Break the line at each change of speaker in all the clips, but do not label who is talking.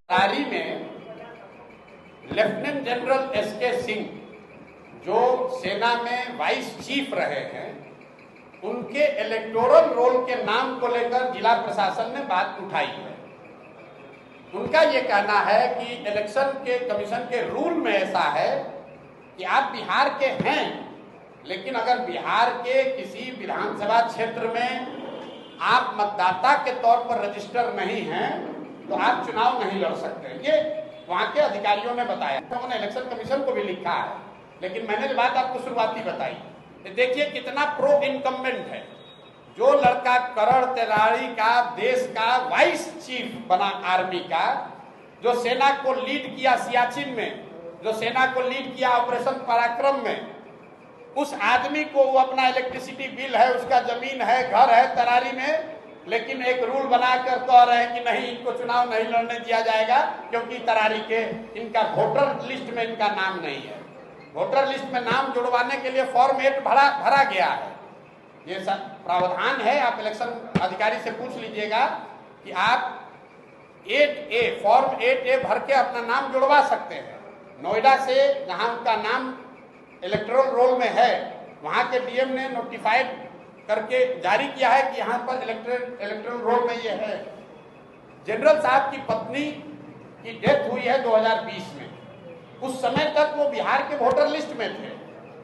तरारी में lieutenant general SK Singh जो सेना में वाइस चीफ रहे हैं, उनके इलेक्टोरल रोल के नाम को लेकर जिला प्रशासन ने बात उठाई है। उनका ये कहना है कि इलेक्शन के कमीशन के रूल में ऐसा है कि आप बिहार के हैं, लेकिन अगर बिहार के किसी विधानसभा क्षेत्र में आप मतदाता के तौर पर रजिस्टर नहीं हैं तो आप चुनाव नहीं लड़ सकते। ये वहां के अधिकारियों ने बताया। उन्होंने इलेक्शन कमीशन को भी लिखा है, लेकिन मैंने जो बात आपको शुरुआती बताई, देखिए कितना प्रो इनकम्बेंट है। जो लड़का करण तिवारी का देश का वाइस चीफ बना आर्मी का, जो सेना को लीड किया सियाचिन में, जो सेना को लीड किया ऑपरेशन पराक्रम में, उस आदमी को वो अपना इलेक्ट्रिसिटी बिल है, उसका जमीन है, घर है तरारी में, लेकिन एक रूल बनाकर कह रहे हैं कि नहीं, इनको चुनाव नहीं लड़ने दिया जाएगा क्योंकि तरारी के इनका वोटर लिस्ट में इनका नाम नहीं है। वोटर लिस्ट में नाम जुड़वाने के लिए फॉर्म 8 भरा गया है। ये सब प्रावधान है। आप इलेक्शन अधिकारी से पूछ लीजिएगा कि आप 8A फॉर्म 8A भर के अपना नाम जुड़वा सकते हैं। नोएडा से जहां उनका नाम इलेक्टोरल रोल में है, वहां के डीएम ने नोटिफाइड करके जारी किया है कि यहाँ पर इलेक्टोरल रोल में ये है। जनरल साहब की पत्नी की डेथ हुई है 2020 में। उस समय तक वो बिहार के वोटर लिस्ट में थे,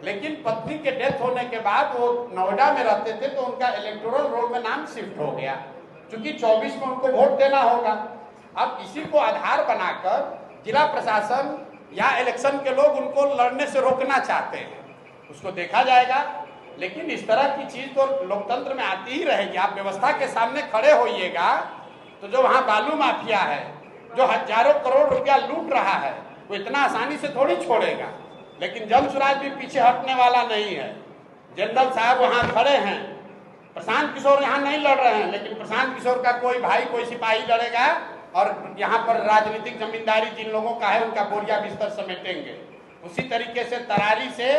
लेकिन पत्नी के डेथ होने के बाद वो नोएडा में रहते थे तो उनका इलेक्टोरल रोल में नाम शिफ्ट हो गया, क्योंकि 24 में उनको वोट देना होगा। अब इसी को आधार बनाकर जिला प्रशासन या इलेक्शन के लोग उनको लड़ने से रोकना चाहते हैं। उसको देखा जाएगा, लेकिन इस तरह की चीज तो लोकतंत्र में आती ही रहेगी। आप व्यवस्था के सामने खड़े होइएगा तो जो वहां बालू माफिया है, जो हजारों करोड़ रुपया लूट रहा है, वो इतना आसानी से थोड़ी छोड़ेगा। लेकिन जन स्वराज भी पीछे हटने वाला नहीं है। जनरल साहब वहां खड़े हैं, प्रशांत किशोर यहाँ नहीं लड़ रहे हैं, लेकिन प्रशांत किशोर का कोई भाई, कोई सिपाही लड़ेगा और यहाँ पर राजनीतिक जमींदारी जिन लोगों का है उनका बोरिया बिस्तर समेटेंगे। उसी तरीके से तरारी से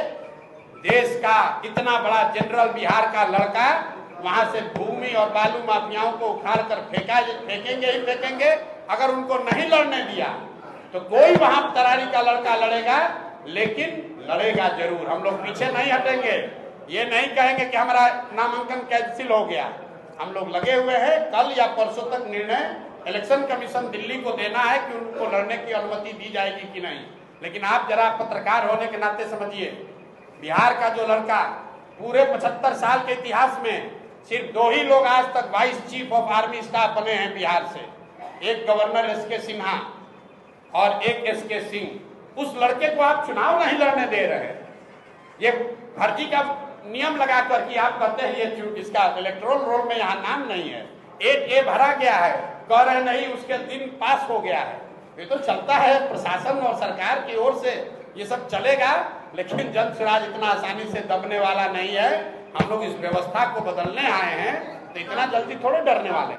देश का इतना बड़ा जनरल बिहार का लड़का वहां से भूमि और बालू माफियाओं को उखाड़ कर फेंकेंगे ही फेंकेंगे। अगर उनको नहीं लड़ने दिया तो कोई वहां तरारी का लड़का लड़ेगा, लेकिन लड़ेगा जरूर। हम लोग पीछे नहीं हटेंगे। ये नहीं कहेंगे कि हमारा नामांकन कैंसिल हो गया। हम लोग लगे हुए हैं। कल या परसों तक निर्णय इलेक्शन कमीशन दिल्ली को देना है कि उनको लड़ने की अनुमति दी जाएगी कि नहीं। लेकिन आप जरा पत्रकार होने के नाते समझिए, बिहार का जो लड़का पूरे 75 साल के इतिहास में सिर्फ 2 ही लोग आज तक vice chief of army staff बने हैं बिहार से, एक गवर्नर एसके सिन्हा और एक एसके सिंह। उस लड़के को आप चुनाव नहीं लड़ने दे रहे। ये फर्जी का नियम लगाकर कि आप कहते हैं ये इसका इलेक्टोरल रोल में यहाँ नाम नहीं है, 8A भरा गया है, कह रहे नहीं उसके दिन पास हो गया है। ये तो चलता है, प्रशासन और सरकार की ओर से ये सब चलेगा, लेकिन जन स्वराज इतना आसानी से दबने वाला नहीं है। हम लोग इस व्यवस्था को बदलने आए हैं, तो इतना जल्दी थोड़े डरने वाले।